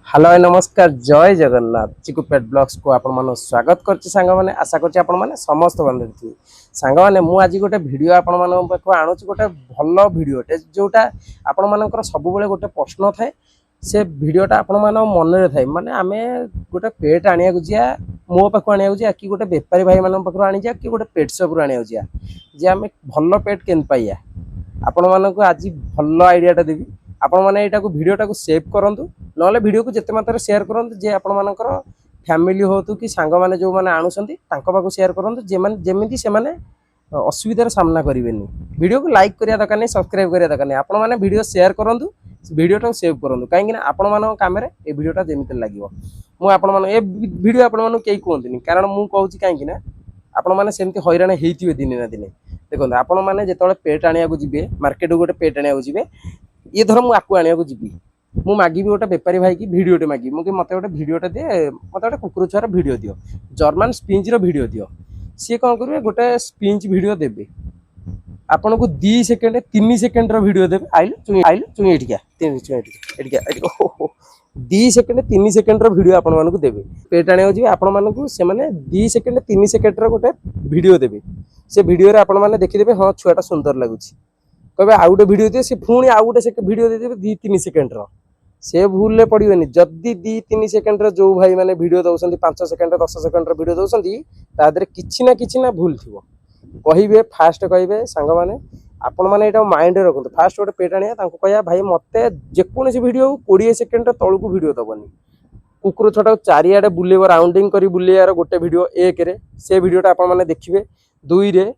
Hello नमस्कार जय जगन्नाथ चिकू पेट blogs को आपण मन स्वागत करछि सांग माने आशा करछि आपण माने समस्त बंधु थी सांग माने मु आज गोटे वीडियो आपण मन पाखो आणुछि गोटे भलो वीडियोटे जोटा आपण मानकर सब बेले गोटे प्रश्न थाए से वीडियोटा आपण मान मन रे थाए माने आमे गोटे पेट आनिया गुजिया मो पाखो आनिया गुजिया कि गोटे व्यापारी भाई मान पाखो आनि जा कि गोटे पेट शॉप रो आनिया गुजिया जे आमे भलो पेट केन पाइया आपण मानको आज भलो आइडियाटा देबी आपण माने एटा को वीडियोटा को सेव करंतु नले वीडियो को जते मात्रा शेयर करंतु जे आपण मानकर फैमिली होतु कि सांग माने जो माने आणुसंती तांको पाखो शेयर करंतु जे माने जेमिति से माने असुविधार सामना करिवेनी वीडियो को लाइक करिया दरकार नै सब्सक्राइब करिया दरकार नै आपण माने वीडियो शेयर करंतु वीडियोटा को सेव करंतु काहे कि आपण मानो काम रे ए वीडियोटा जेमिति लागिवो मु आपण मानो ए वीडियो आपण मानो केई कोंतिनी कारण मु कहूची काहे कि ना आपण माने सेमति हैरान हेइतिबे दिने ना दिने देखो आपण माने जेतले पेट आनिया को जिबे मार्केट गोटे पेट आनिया को जिबे ये धर मु आकु आनिया को जिबी मु मागिबी गोटे व्यापारी भाई की वीडियोटे मागिबी मु कि मते गोटे वीडियोटे दे मते गोटे कुकुर छुआर वीडियो दियो जर्मन स्पिंज रो वीडियो दियो सी कोन करबे गोटे स्पिंज वीडियो देबे आपन को 2 सेकंड 3 सेकंड रो वीडियो देबे आइल चुई एटिका 3 चुई एटिका 2 सेकंड 3 सेकंड रो वीडियो आपन मानकु देबे पेट आनिया जिबे आपन मानकु से माने 2 सेकंड 3 सेकंड रो गोटे वीडियो देबे से वीडियो रे आपन माने देखि देबे हां छुआटा सुंदर लागुची कबे आउ गोटे वीडियो दिए से पुणी आउ गोटे वीडियो दे देबे 2-3 सेकंड रो से भूल पड़ोनी जदि 2-3 सेकंड जो भाई मैंने वीडियो दौरान 5 सेकंड 10 सेकंड वीडियो दौरान किसी ना भूल थी कहे फास्ट कहे सांग मैंने आपण मैंने यहाँ माइंड रखु फास्ट गोटे पेट आने कह भाई मत जेकोसी वीडियो 20 सेकंड तौक वीडियो दबनी कुकुर छोटा चारिआडे बुलेब राउंडिंग कर बुलेबार गोटे वीडियो 1 रे से वीडियोटा आपण मैंने देखिए 2 रे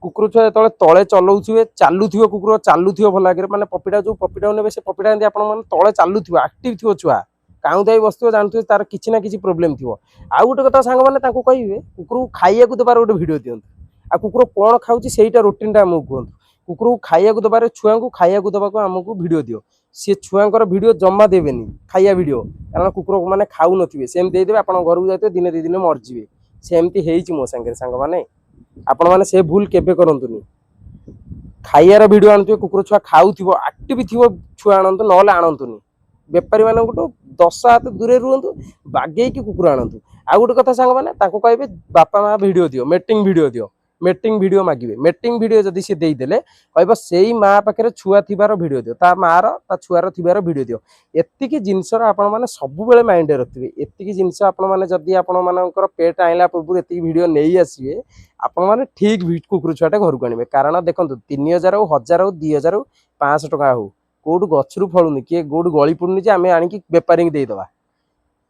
कुकुर छुआ जो तले चलाऊे चालू कुकुर चालू भल आगे मैंने पपीटा जो पपीटा ने से पपीटा तले चालू आक्टिव थी छुआ काउदाई बस जानते तार किसी ना कि प्रोब्लेम थी आउ गोटे कथा सांग मैंने कहे कुकुर खाइया देवार गोटे वीडियो दिंतु आ कुकुर कौन खाऊँ से रूटीन आमको कहतु कुकुर खाइया देवार छुआ को खाइया देवाक आमको वीडियो दियो सी छुआर वीडियो जमा देवेनि खाइया वीडियो कारण कुकुर मैंने खाऊ नथिबे सेम देदेबे आपण घर को जाते दिने 2 दिन मरजिबे सेमती हेइछि मो संगे सांग माने आपण माने से भूल केबे करंतुनी खाइयार वीडियो आनथि कुकुर छुआ खाउथिबो एक्टिव थिबो छुआ आनंतु नले आनंतुनी व्यापारी मानकटो 10 हाथ दूरे रुहंतु बागेई कि कुकुर आनंतु आ गोटे कथा सांग माने ताको कहबे बापा मां वीडियो दियो मेटिंग वीडियो मागिबे मेटिंग वीडियो जदि से देई देले कहबो सेई मां पाखरे छुआ थिबार वीडियो दियो ता मार ता छुआर थिबार वीडियो दियो एत्तिकी जिंसर आपण माने सब बेले माइंड रे रखिबे एत्तिकी जिंस आपण माने जदि आपण मानकर पेट आइला पूर्व एत्तिकी वीडियो नेई आसीबे आपण माने ठीक कुकुर छुआटा घर को आनिबे कारण देखंतु 3000 1000 2000 500 टका हो कोड गछरु फळुनी के गोड गळी पुडनी जे आमे आनी कि व्यापारी देई दवा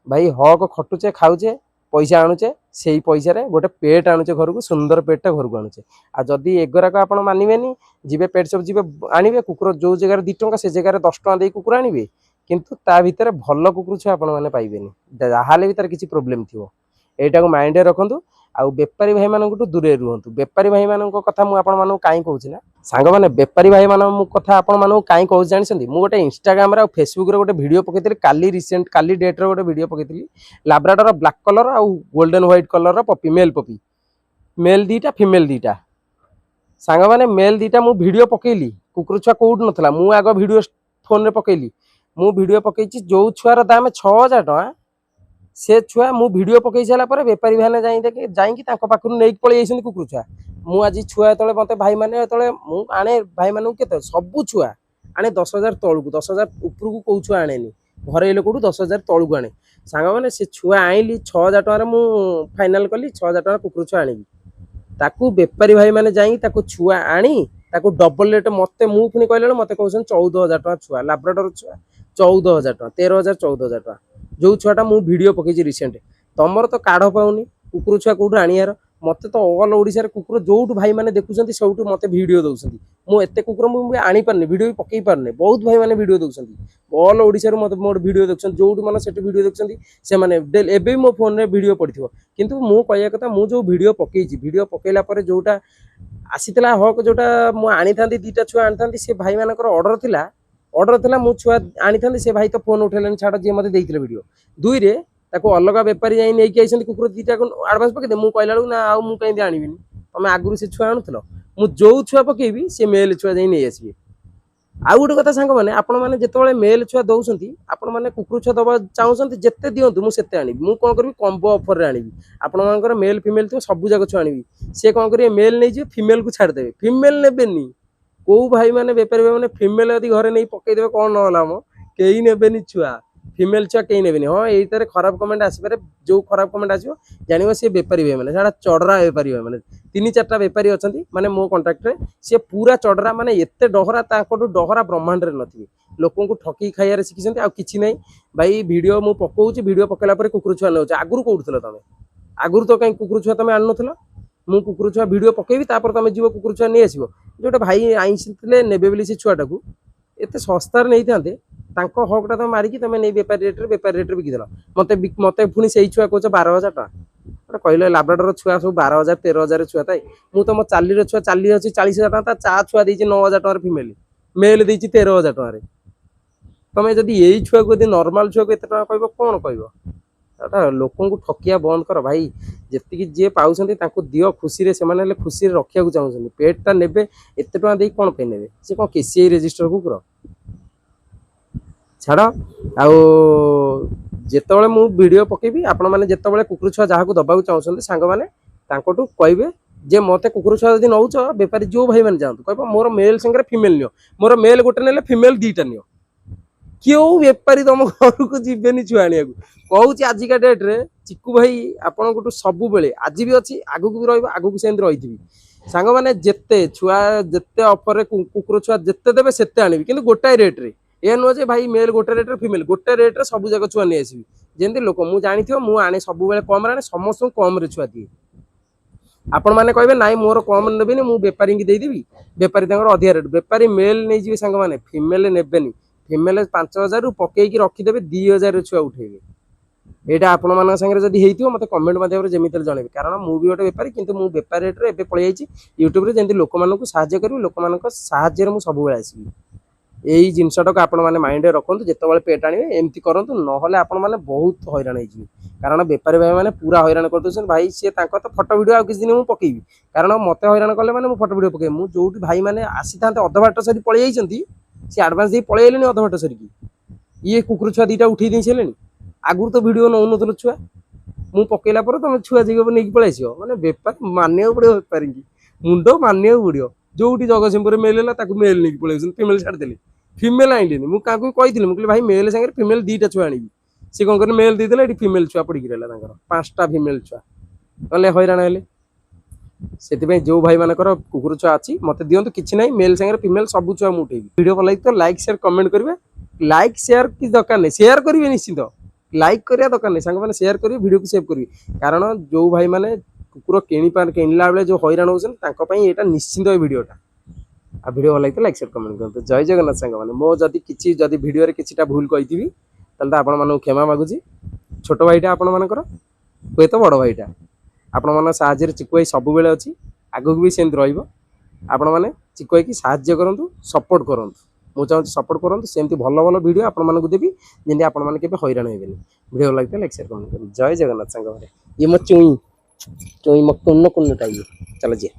भाई हक खटुचे खाउचे पैसा आणुचे से पैसा रे गोटे पेट आणुचे घर को सुंदर पेटा घर को आणुचे आ जदि एगराक आपण मानिबेनी जिबे पेट सब जिबे आनिबे कुकुर जो जगह 2 टंका से जगह 10 टंका दे कुकुर आनिबे किंतु ता भीतर भल कुकुर छ आपण माने पाइबेनी जाहाले भी तार किछि प्रॉब्लम थिवो एटा को माइंड रे रखंतु आउ व्यापारी भाई मानकटू दूरे रुहंतु व्यापारी भाई मानक कथा मु आपण मानक काई कहूछि ना सांग माने व्यापारी भाई मानक कथा आपण मानक काई कहूछि जानिसंती मु गोटे इंस्टाग्राम रे आ फेसबुक रे गोटे वीडियो पकेइतली काली रिसेंट काली डेट रे गोटे वीडियो पकेइतली लैब्राडोर ब्लैक कलर आ गोल्डन व्हाइट कलर रो पपी मेल दीटा फीमेल दीटा सांग माने मेल दीटा मु वीडियो पकेइली कुकुर छुआ कोउड नथला मु आगो वीडियो फोन रे पकेइली मु वीडियो पकेइची जो छुआर दाम 6000 टका से छुआ मु वीडियो पकई सारा पर व्यापारी भाई जाई देखे जाई तांको पाखरु नेक पळै आइसंती कुकुर छुआ मु आज छुआ तळे मते भाई माने तळे मु आने भाई मानु केते सब छुआ आने 10000 तळकु 10000 ऊपर को को छुआ आनेनी घरे लोकटू 10000 तळकु आने सांगा माने से छुआ आइली 6000 टका रे मु फाइनल कली 6000 टका कुकुर छुआ आनिबी ताकू व्यापारी भाई माने जाई ताकू छुआ आनी ताकू डबल रेट मते मु पुनी कहले मते कहउछन 14000 टका छुआ लैब्राडोर छुआ 14000 टका 13000 14000 टका जो छुआटा मु वीडियो पकेछि रिसेंट तमर तो काढ़ पाउनी कुकुर छुआ कोठु आनियार मते तो ऑल ओडिसा रे कुकुर जोठु भाई माने देखुछंती सबठु मते वीडियो दउछंती मु एते कुकुर मु आनी परने वीडियो पकेई परने बहुत भाई माने वीडियो दउछंती ऑल ओडिसा रे मते मोर वीडियो देखछन जोठु माने सेट वीडियो देखछंती से माने एबे मो फोन रे वीडियो पड़िथिबो किंतु मु कहया कथा मु जो वीडियो पकेछि वीडियो पकेला परे जोटा आसीतला हक जोटा मु आनी थांती दीटा छुआ आनी थांती से भाई मानकर ऑर्डर थिला मु छुआ आनी थांती से भाई तो फोन उठेलेन छाड़ जे मते देइथिले वीडियो 2 रे ताको अलग व्यापारी जाई नै कि आइसंती कुकुर दीटा को एडवांस पके दे मु कहला ना आ मु कहीं आनिबिनी तमे आगुरु से छुआ आनुथलो मु जो छुआ पकेबी से मेल छुआ जाई नै आसीबे ଆଉ ଗୋଟେ କଥା ସାଙ୍ଗମାନେ ଆପଣମାନେ ଯେତେବେଳେ ମେଲ୍ ଛୁଆ ଦେଉଛନ୍ତି ଆପଣମାନେ କୁକୁର ଛୁଆ ଦେବା ଚାହୁଁଛନ୍ତି ଯେତେ ଦିଅନ୍ତୁ ମୁଁ ସେତେ ଆଣିବି। ମୁଁ କ'ଣ କରିବି କମ୍ବୋ ଅଫରରେ ଆଣିବି। ଆପଣମାନଙ୍କର ମେଲ୍ ଫିମେଲ୍ ଥିବ ସବୁ ଯାକ ଛୁଆ ଆଣିବି। ସେ କ'ଣ କରିବେ ମେଲ୍ ନେଇଯିବେ ଫିମେଲ୍କୁ ଛାଡ଼ିଦେବେ। ଫିମେଲ୍ ନେବେନି। କେଉଁ ଭାଇମାନେ ବେପାରୀ ଭାଇମାନେ ଫିମେଲ୍ ଯଦି ଘରେ ନେଇ ପକେଇଦେବେ କ'ଣ ନହେଲା ମ କେହି ନେବେନି ଛୁଆ। ଫିମେଲ୍ ଛୁଆ କେହି ନେବେନି। ହଁ ଏଇଥିରେ ଖରାପ କମେଣ୍ଟ ଆସିପାରେ। ଯେଉଁ ଖରାପ କମେଣ୍ଟ ଆସିବ ଜାଣିବ ସିଏ ବେପାରୀ ଭାଇମାନେ ସେଟା ଚଡ଼ରା ବେପାରୀ ଭାଇମାନେ 3-4ଟା ବେପାରୀ ଅଛନ୍ତି ମାନେ ମୋ କଣ୍ଟାକ୍ଟରେ ସିଏ ପୁରା ଚଡ଼ରା ମାନେ ଏତେ ଡହରା ତାଙ୍କଠୁ ଡହରା ବ୍ରହ୍ମାଣ୍ଡରେ ନଥିବେ। ଲୋକଙ୍କୁ ଠକି ଖାଇବାରେ ଶିଖିଛନ୍ତି ଆଉ କିଛି ନାହିଁ। ଭାଇ ଭିଡ଼ିଓ ମୁଁ ପକଉଛି ଭିଡ଼ିଓ ପକେଇଲା ପରେ କୁକୁର ଛୁଆ ନେଉଛି। ଆଗରୁ କୋଉଠୁଥିଲ ତମେ? ଆଗରୁ ତ କାହିଁ କୁକୁର ଛୁଆ ତମେ ଆଣୁନଥିଲ। ମୁଁ କୁକୁର ଛୁଆ ଭିଡ଼ିଓ ପକେଇବି ତାପରେ ତମେ ଯିବ କୁକୁର ଛୁଆ ନେଇ ଆସିବ। ଯୋଉଟା ଭାଇ ଆଇଁଥିଲେ ନେବେ ବୋଲି ସେ ଛୁଆଟାକୁ ଏତେ ଶସ୍ତାରେ ନେଇଥାନ୍ତେ ତାଙ୍କ ହକଟା ତମେ ମାରିକି ତମେ ନେଇ ବେପାରୀ ରେଟ୍ରେ ବିକିଦେଲ। ମତେ ପୁଣି ସେଇ ଛୁଆ କହୁଛ 12,000 ଟଙ୍କା। ଗୋଟେ କହିଲେ ଲାବ୍ରାଡୋର ଛୁଆ ସବୁ 12,000 13,000 ଛୁଆ ଥାଏ। ମୁଁ ତମ ଚାଲିର ଛୁଆ ଚାଲି ଅଛି 40,000 ଟଙ୍କା ତା ଚା ଛୁଆ ଦେଇଛି 9,000 ଟଙ୍କାରେ ଫିମେଲ୍ ମେଲ୍ ଦେଇଛି 13,000 ଟଙ୍କାରେ। ତମେ ଯଦି ଏଇ ଛୁଆକୁ ଯଦି ନର୍ମାଲ ଛୁଆକୁ ଏତେ ଟଙ୍କା କହିବ କ'ଣ କହିବ? ଏଟା ଲୋକଙ୍କୁ ଠକିବା ବନ୍ଦ କର ଭାଇ। ଯେତିକି ଯିଏ ପାଉଛନ୍ତି ତାଙ୍କୁ ଦିଅ ଖୁସିରେ। ସେମାନେ ହେଲେ ଖୁସିରେ ରଖିବାକୁ ଚାହୁଁଛନ୍ତି। ପେଟ୍ଟା ନେବେ ଏତେ ଟଙ୍କା ଦେଇକି କ'ଣ ପାଇଁ ନେବେ? ସେ କ'ଣ KCI ରେଜିଷ୍ଟର କୁକୁର? ଛାଡ଼। ଆଉ ଯେତେବେଳେ ମୁଁ ଭିଡ଼ିଓ ପକେଇବି ଆପଣମାନେ ଯେତେବେଳେ କୁକୁର ଛୁଆ ଯାହାକୁ ଦେବାକୁ ଚାହୁଁଛନ୍ତି ସାଙ୍ଗମାନେ ତାଙ୍କଠୁ କହିବେ ଯେ ମୋତେ କୁକୁର ଛୁଆ ଯଦି ନେଉଛ ବେପାରୀ ଯେଉଁ ଭାଇମାନେ ଯାଆନ୍ତୁ କହିବ ମୋର ମେଲ୍ ସାଙ୍ଗରେ ଫିମେଲ୍ ନିଅ। ମୋର ମେଲ୍ ଗୋଟେ ନେଲେ ଫିମେଲ୍ 2ଟା ନିଅ। କେଉଁ ବେପାରୀ ତମ ଘରକୁ ଯିବେନି ଛୁଆ ଆଣିବାକୁ। କହୁଛି ଆଜିକା ଡେଟ୍ରେ ଚିକୁ ଭାଇ ଆପଣଙ୍କଠୁ ସବୁବେଳେ ଆଜି ବି ଅଛି ଆଗକୁ ବି ରହିବ ଆଗକୁ ସେମିତି ରହିଥିବି। ସାଙ୍ଗମାନେ ଯେତେ ଛୁଆ ଯେତେ ଅଫରରେ କୁକୁର ଛୁଆ ଯେତେ ଦେବେ ସେତେ ଆଣିବି କିନ୍ତୁ ଗୋଟାଏ ରେଟ୍ରେ। ଏ ନୁହଁ ଯେ ଭାଇ ମେଲ୍ ଗୋଟେ ରେଟ୍ରେ ଫିମେଲ୍ ଗୋଟେ ରେଟ୍ରେ ସବୁ ଯାକ ଛୁଆ ନେଇ ଆସିବି। ଯେମିତି ଲୋକ ମୁଁ ଜାଣିଥିବ ମୁଁ ଆଣେ ସବୁବେଳେ କମ୍ରେ ଆଣେ ସମସ୍ତଙ୍କୁ କମ୍ରେ ଛୁଆ ଦିଏ। ଆପଣମାନେ କହିବେ ନାଇଁ ମୋର କମ୍ ନେବିନି ମୁଁ ବେପାରୀକି ଦେଇଦେବି। ବେପାରୀ ତାଙ୍କର ଅଧିକା ରେଟ୍। ବେପାରୀ ମେଲ୍ ନେଇଯିବେ ସାଙ୍ଗମାନେ ଫିମେଲ୍ ନେବେନି। ଫିମେଲ୍ 5,000ରୁ ପକେଇକି ରଖିଦେବେ 2,000 ଛୁଆ ଉଠେଇବେ। ଏଇଟା ଆପଣମାନଙ୍କ ସାଙ୍ଗରେ ଯଦି ହେଇଥିବ ମୋତେ କମେଣ୍ଟ ମାଧ୍ୟମରେ ଯେମିତି ହେଲେ ଜଣେଇବେ। କାରଣ ମୁଁ ବି ଗୋଟେ ବେପାରୀ କିନ୍ତୁ ମୁଁ ବେପାର ରେଟ୍ରେ ଏବେ ପଳେଇ ଯାଇଛି ୟୁଟ୍ୟୁବରେ ଯେମିତି ଲୋକମାନଙ୍କୁ ସାହାଯ୍ୟ କରିବି ଲୋକମାନଙ୍କ ସାହାଯ୍ୟରେ ମୁଁ ସବୁବେଳେ ଆସିବି। ଏଇ ଜିନିଷଟାକୁ ଆପଣମାନେ ମାଇଣ୍ଡରେ ରଖନ୍ତୁ। ଯେତେବେଳେ ପେଟ୍ ଆଣିବେ ଏମିତି କରନ୍ତୁ ନହେଲେ ଆପଣମାନେ ବହୁତ ହଇରାଣ ହେଇଯିବେ। କାରଣ ବେପାରୀ ଭାଇମାନେ ପୁରା ହଇରାଣ କରିଦେଉଛନ୍ତି। ଭାଇ ସିଏ ତାଙ୍କ ତ ଫଟୋ ଭିଡ଼ିଓ ଆଉ କିଛି ଦିନ ମୁଁ ପକେଇବି। କାରଣ ମୋତେ ହଇରାଣ କଲେ ମାନେ ମୁଁ ଫଟୋ ଭିଡ଼ିଓ ପକେଇବି। ମୁଁ ଯୋଉଠି ଭାଇମାନେ ଆସିଥାନ୍ତେ ଅଧ ବାଟ ସରି ପଳେଇ ଯାଇଛନ୍ତି ସେ ଆଡ଼ଭାନ୍ସ ଦେଇ ପଳେଇ ଆଇଲେଣି ଅଧ ବାଟ ସରିକି। ଇଏ କୁକୁର ଛୁଆ 2ଟା ଉଠେଇ ଦେଇ ସାରିଲେଣି। ଆଗରୁ ତ ଭିଡ଼ିଓ ନେଉନଥିଲ ଛୁଆ। ମୁଁ ପକେଇଲା ପରେ ତମେ ଛୁଆ ଯିବ ନେଇକି ପଳେଇ ଆସିବ। ମାନେ ବେପାର ମାନିବାକୁ ପଡ଼ିବ ବେପାରୀକି। ମୁଣ୍ଡ ମାନିବାକୁ ପଡ଼ିବ। ଯୋଉଠି ଜଗତସିଂହପୁରରେ ମେଲ୍ ହେଲା ତାକୁ ମେଲ୍ ନେଇକି ପଳେଇ ଆଉଛନ୍ତି ଫିମେଲ୍ ଛାଡ଼ିଦେଲେ। ଫିମେଲ୍ ଆଣିଲେନି। ମୁଁ କାହାକୁ କହିଥିଲି ମୁଁ କହିଲି ଭାଇ ମେଲ୍ ସାଙ୍ଗରେ ଫିମେଲ୍ 2ଟା ଛୁଆ ଆଣିବି। ସେ କ'ଣ କଲେ ମେଲ୍ ଦେଇଦେଲେ ଏଠି ଫିମେଲ୍ ଛୁଆ ପଡ଼ିକି ରହିଲା ତାଙ୍କର 5ଟା ଫିମେଲ୍ ଛୁଆ କଲେ ହଇରାଣ ହେଲେ। ସେଥିପାଇଁ ଯେଉଁ ଭାଇମାନଙ୍କର କୁକୁର ଛୁଆ ଅଛି ମୋତେ ଦିଅନ୍ତୁ କିଛି ନାହିଁ ମେଲ୍ ସାଙ୍ଗରେ ଫିମେଲ୍ ସବୁ ଛୁଆ ମୁଁ ଉଠେଇବି। ଭିଡ଼ିଓ ଭଲ ଲାଗିଥିବ ଲାଇକ୍ ସେୟାର କମେଣ୍ଟ କରିବେ। ଲାଇକ୍ ସେୟାର କିଛି ଦରକାର ନାହିଁ ସେୟାର କରିବେ ନିଶ୍ଚିନ୍ତ। ଲାଇକ୍ କରିବା ଦରକାର ନାହିଁ ସାଙ୍ଗମାନେ ସେୟାର କରିବେ ଭିଡ଼ିଓକୁ ସେଭ୍ କରିବେ। କାରଣ ଯେଉଁ ଭାଇମାନେ କୁକୁର କିଣିଲା ବେଳେ ଯେଉଁ ହଇରାଣ ହେଉଛନ୍ତି ତାଙ୍କ ପାଇଁ ଏଇଟା ନିଶ୍ଚିନ୍ତ ଏ ଭିଡ଼ିଓଟା। ଆଉ ଭିଡ଼ିଓ ଭଲ ଲାଗିଥିଲେ ଲାଇକ୍ ସେୟାର କମେଣ୍ଟ କରନ୍ତୁ। ଜୟ ଜଗନ୍ନାଥ ସାଙ୍ଗମାନେ। ମୋ ଯଦି ଭିଡ଼ିଓରେ କିଛିଟା ଭୁଲ କହିଥିବି ତାହେଲେ ତ ଆପଣମାନଙ୍କୁ କ୍ଷମା ମାଗୁଛି। ଛୋଟ ଭାଇଟା ଆପଣମାନଙ୍କର ହୁଏତ ବଡ଼ ଭାଇଟା। ଆପଣମାନଙ୍କ ସାହାଯ୍ୟରେ ଚିକୁ ଭାଇ ସବୁବେଳେ ଅଛି ଆଗକୁ ବି ସେମିତି ରହିବ। ଆପଣମାନେ ଚିକୁ ଭାଇକି ସାହାଯ୍ୟ କରନ୍ତୁ ସପୋର୍ଟ କରନ୍ତୁ। ମୁଁ ଚାହୁଁଛି ସପୋର୍ଟ କରନ୍ତୁ ସେମିତି ଭଲ ଭଲ ଭିଡ଼ିଓ ଆପଣମାନଙ୍କୁ ଦେବି ଯେମିତି ଆପଣମାନେ କେବେ ହଇରାଣ ହେବେନି। ଭିଡ଼ିଓ ଭଲ ଲାଗିଥିଲେ ଲାଇକ୍ ସେୟାର କମେଣ୍ଟ କରନ୍ତୁ। ଜୟ ଜଗନ୍ନାଥ ସାଙ୍ଗମାନେ। ଇଏ ମୋ ଚୁଇଁ ମୋ କୁନ୍ନ ଟା ଇଏ ଚାଲ ଯିଏ।